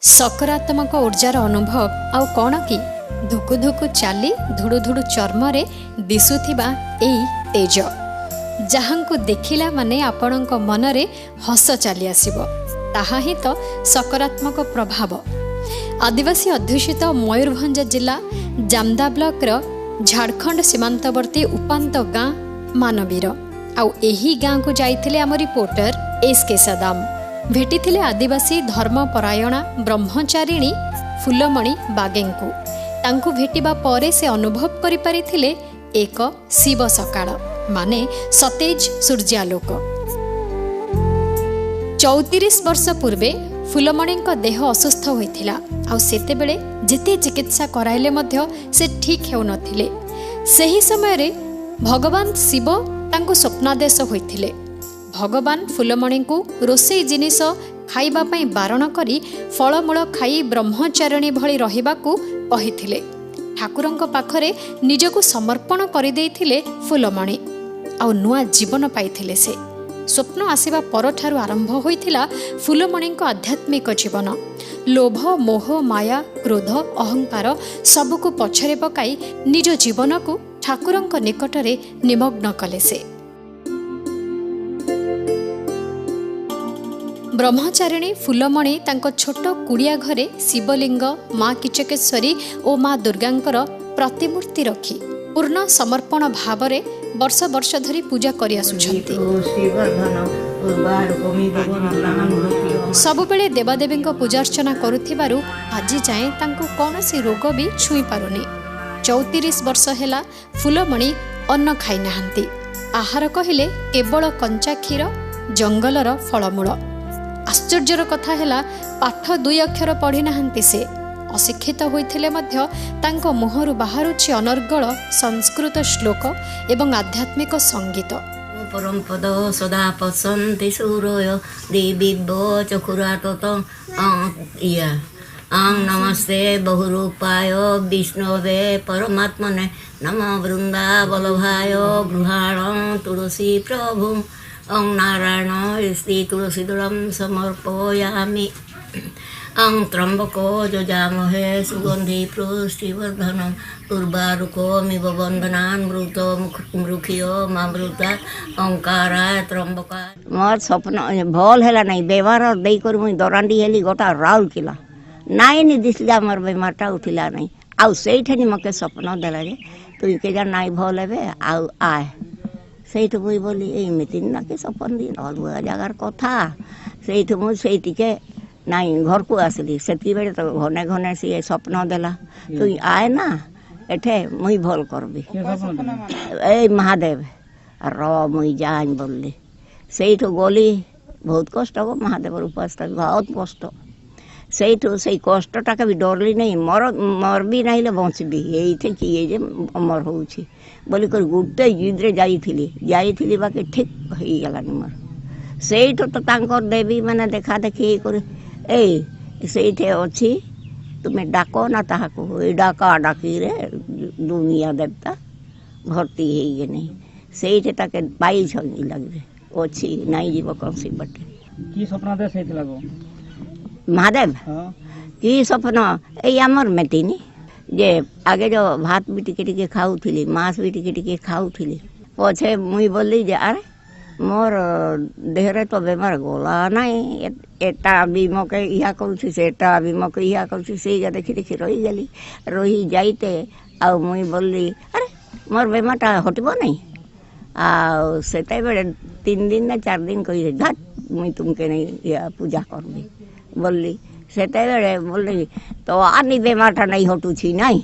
सकारात्मक ऊर्जार अनुभव आउ कौन कि धुकु धुकु चाली धुड़ु धुड़ु चर्म रे दिशुथिबा एई तेज जहांकु देखिला माने आपणक मनरे हस चली आसिबो ताहा ही तो सकारात्मक प्रभाव। आदिवासी अध्युषित मयूरभंज जिला जामदा ब्लॉक रो झारखंड सीमांतवर्ती उपांत गाँ मानवीर आउ एही गाँ को जाइथिले आम रिपोर्टर एस के सदाम भेटिथिले आदिवासी धर्मपरायणा ब्रह्मचारिणी फुलमणि बागेंकु। तांकु भेटिबा परे से अनुभव करि परिथिले एक शिव सकाळ माने सतेज सूर्यालोक। 34 वर्ष पूर्वे फुलमणिଙ୍କ देह असुस्थ होइथिला आउ सेते बेले जेते चिकित्सा कराइले मध्य से ठीक हेउ नथिले। सेही समय रे भगवान शिव तांको स्वप्नादेश होइथिले। भगवान फुलमणि को रोसई जिनिस खाइबा पई बारण करी फलमूल खाई ब्रह्मचारिणी भली रहिबाकू कहिथिले। ठाकुरंक पाखरे निजको समर्पण करि देइथिले फुलमणि आउ नुआ जीवन पाइथिले। से स्वप्न आसिबा परठारु आरंभ होइथिला फुलमणिଙ୍କ आध्यात्मिक जीवन। लोभ मोह माया क्रोध अहंकार सबको पछरे पकाई निज जीवन को ठाकुरंक निकटरे निमग्न कले। से ब्रह्मचारिणी फुलमणि तांको छोट कुड़िया घरे शिवलिंग माँ किचकेश्वरी और माँ दुर्गांकर प्रतिमूर्ति रखी पूर्ण समर्पण भावरे वर्ष वर्ष धरी पूजा करि आसुछंती। सबुबेले देवादेवींको पूजार्चना करुथिबारु आजि जाए तांको कौनसी रोग भी छुई पारुनी। 34 वर्ष हेला फुलमणि अन्न खाई नाहांती। आहार कहिले केवल कंचा क्षीर जंगलर फलमूल। आश्चर्यर कथा हेला पाठ 2 अक्षर पढ़ी नाहांती। से अशिक्षित होइथिले मध्य तांको मुहरु बाहरुछि अनर्गल संस्कृत श्लोक एवं आध्यात्मिक संगीत। परम पद सदा पसंति सूरय देवीभ्यो चकुरातत या आं नमस्ते बहुरूपाय विष्णवे परमात्मने नमो वृंदावल्लभाय गृहाण तुलसी प्रभु ओं नारायण स्त्री तुलसीदलम समर्पयामि ओं त्र्यंबको यजामहे सुगंधि पुष्टिवर्धनम उर्वारुकोमिव बंधनान् मृतो मृखियो मामृता ओंकाराय त्र्यंबकाय। मोर स्वप्न भल हैला नहीं बेमार देई कर मुई दरांडी हेली गोटा राउरकेला नाई नि दिसला मोर बेमारटा उठिला नहीं आउ सेठनी मके स्वप्न देला जे तू के जा नाई भल हेबे आउ आए सेठ मुई बोली एमती ना के सपन दिन अलुआ जगार कथा सेठ मुई सेठिके नाई घर को आसली से बेले तो घने घने सी स्वप्न देला तू आए ना एठे मुई भल करबी ए महादेव र मुई जान बोली सेठ गली बहुत कष्ट हो महादेव उपास बहुत कष्ट सेठू से कष्टा भी डरली नहीं मर भी नहीं बचबी ये किए जे अमर हो बोली कर गोटे जिद्रे जाइली बाकी ठीक हो गलानी मोर सेठ तो देवी मैंने देखा देखी कर ए अच्छी तुम्हें डाक ना ताको डाका डाकी रे दुनिया देवता भर्ती है नहीं सेठे ताके पाई लगे अच्छी नहीं जीव कौसी बटे की स्वप्न देश लगो महादेव कि स्वप्न यमर मेटिनी जे आगे जो भात भी टिके खाऊली मांस भी टिके खाऊली पछे मुई बोली जे अरे मोर देहरे तो बेमार गला नहीं एटा भी मके इहा करूछि सेटा भी मके इहा करूछि से देखी देखी रही गली रही जाइते आ मुई बोली अरे मोर बेमारटा हटबो नहीं आ सेते बेले 3 दिन ना 4 दिन कहि धत मुई तुमके नहीं पूजा करबी बोली सेते बेले बोली तो आनी बेमारटा नहीं हटुछि नहीं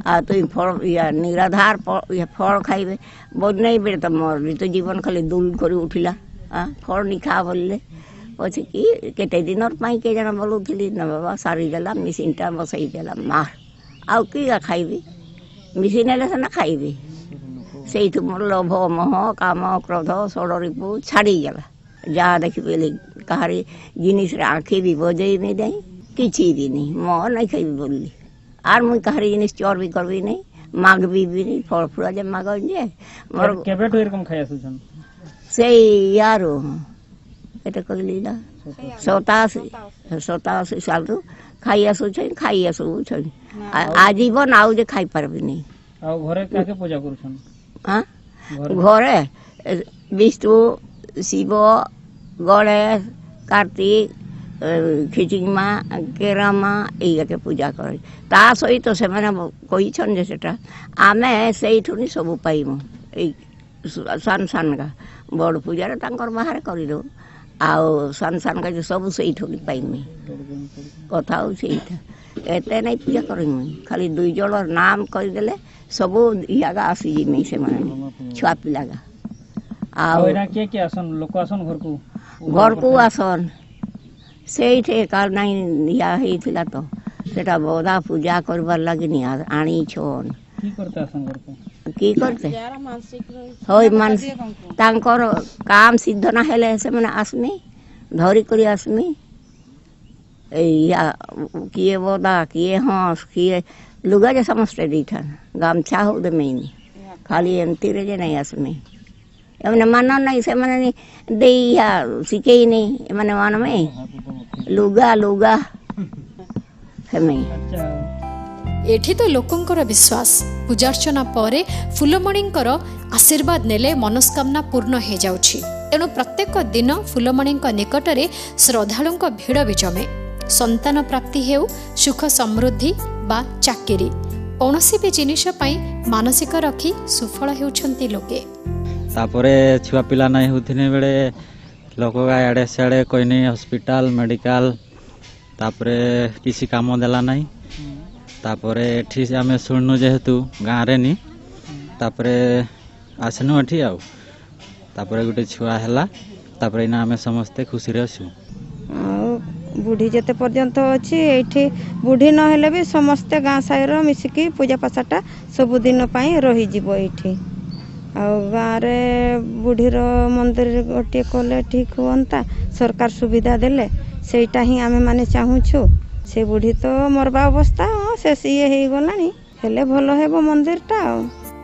आ तुम फल या निराधार फल खाइबे बोल नहीं बेले तो मोर तो जीवन खाली दूल कर उठिला फल नहीं खा बोलले पछे कि केते दिन के जना बोलुथिली ना बाबा सारी देला मेसिनटा बसई देला मार आउ की खाइबी मेसिन हेले ना खाइबी से मोर लोभ मोह काम क्रोध षड़रिपु छाड़ी गला जहाँ देखी पहले कहारी जिनिस आँखी भी बजे नहीं दे किसी भी नहीं मोह नहीं खाई बोली आर मुई कहारी जिनिस चोर भी करबी नहीं मागबी भी नहीं फल फुला जे माग जे मोर केबे तो एरकम खाया सुजन से यारो एटा कहली ना 87 साल खाई आसुछन आजीवन आउ जे खाई पारबिनी ଆଉ ଘରେ କାକେ ପୂଜା କରୁଛନ୍? हाँ घरे विष्णु शिव गणेश कार्तिक खिचिंगमा केरामा ये पूजा कर ता सहित से कहीछन जे सेटा आमे सेठुनी सब पाइमु सान सान का बड़ पूजा बाहर कर आउ सान सान का सब सेठुनी पाइमी कथा एत नहीं पूजा करमी खाली दुई जन नाम करदेले सब इगा आसीजी से छुआ पिला घर को आसन से काल नहीं या होता तो सेटा बदा पूजा करबार लगे नहीं आनी छन की करते हई मानसिक काम सिद्ध ना हेले से मैंने आसमी धरी करी आसमी या किए बदा किए हंस किए लुगा जे समस्ते दीथन गामछा हो दे नहीं खाली एमती रे जे नहीं आसमी एमने मान नहीं से मैंने दे शिखे नहीं मैंने मान में लुगा लुगा एठी तो लोकंकर विश्वास पूजार्चना परे फुलमणिंकर आशीर्वाद नेले मनस्कामना पूर्ण हो जाउछि तेणु प्रत्येक दिन फुलमणिंक निकटरे श्रद्धालुंक भिड़ भी जमे संतान प्राप्ति हेउ सुख समृद्धि बा चाकरी कौनसी भी जिनिष पई मानसिक रखी सुफल हेउछंती लोके तापरे छुआ पिला नहीं होथिने बेले लोक आड़े सियाड़े कोई नहीं हॉस्पिटल मेडिकल तापरे किसी काम देला नहीं तापरे एठी से आमे सुननु जेहेतु गाँव रे नी तापरे आसनु एठी आउ तापरे गुटे छुआ हैला तापरे इना आमे समस्ते खुशी रे असु बुढ़ी जिते पर्यंत अच्छी ये बुढ़ी नहेले भी समस्ते गाँ साइर मिसिकी पूजा पासाटा सबुदिन रही ये गाँव बुढ़ीर मंदिर गोटे कले ठीक होता सरकार सुविधा देले सेटा ही आमे माने चाहूछु से बुढ़ी तो मरवा अवस्था से ये हो गलानी हेले भल हेबो मंदिरटा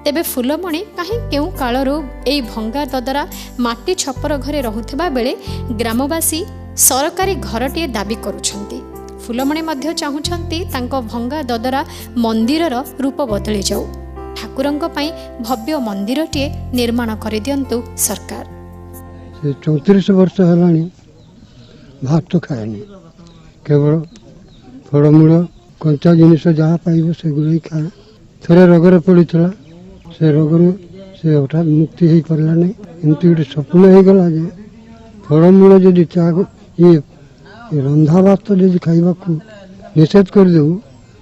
तेबे फुलमणि कहीं केउ कालरू एई भंगा ददरा माटी छपर घरे रहुथिबा बेले ग्रामवासी सरकारी घरटिए दाबी करुछंती फुलमणि मध्य चाहुछंती तांको भंगा ददरा मंदिरर रूप बदली जाऊ ठाकुरंक पई भव्य मंदिरटिए निर्माण करि दियंतु सरकार 34 वर्ष हेलानी भात खाएनी केवल फलमूल कंचा जिनिस जहाँ पाइब सेगुड़ा ही खाए थे रोगर पड़ा से रोगर से हठात मुक्ति हो पारा नहीं एमती गोटे स्वप्न हो गला जे फलमूल जदि ये रंधा भात जब खाइबा निषेध करदेबू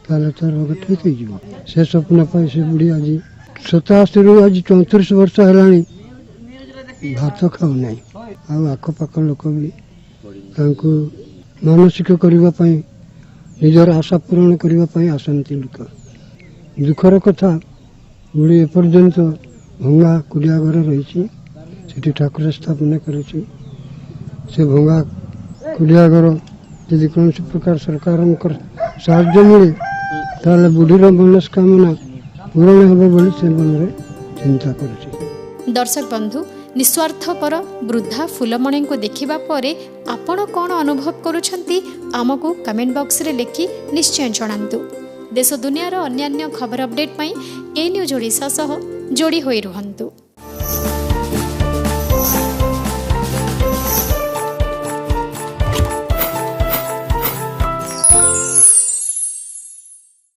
ताले तार रोग ठीक हो से स्वप्न पाई से बुढ़ी आज 87 रु आज 34 वर्ष है भात खाऊ ना आखपाख लोक भी मानसिक करने निजर आशा पूरण करने आसती लोक दुखर कथा बुढ़ी एपर्यंत भंगा कुलिया घर रही ठाकुर स्थापना कर भंगा कुलिया घर यदि कौन प्रकार सरकार साहाय्य मिले ताले बुढ़ीर मनस्कामना पूरण हे बोली से मन में चिंता कर दर्शक बंधु निस्वार्थपर वृद्धा फुलमणि को देखिबा परे आपण कौन अनुभव करुछंती आमको कमेंट बॉक्स रे लिखि निश्चय जणांतु देश दुनिया रो अन्यान्य खबर अपडेट पई के न्यूज ओडिशा सह जोड़ी होई रहंतु।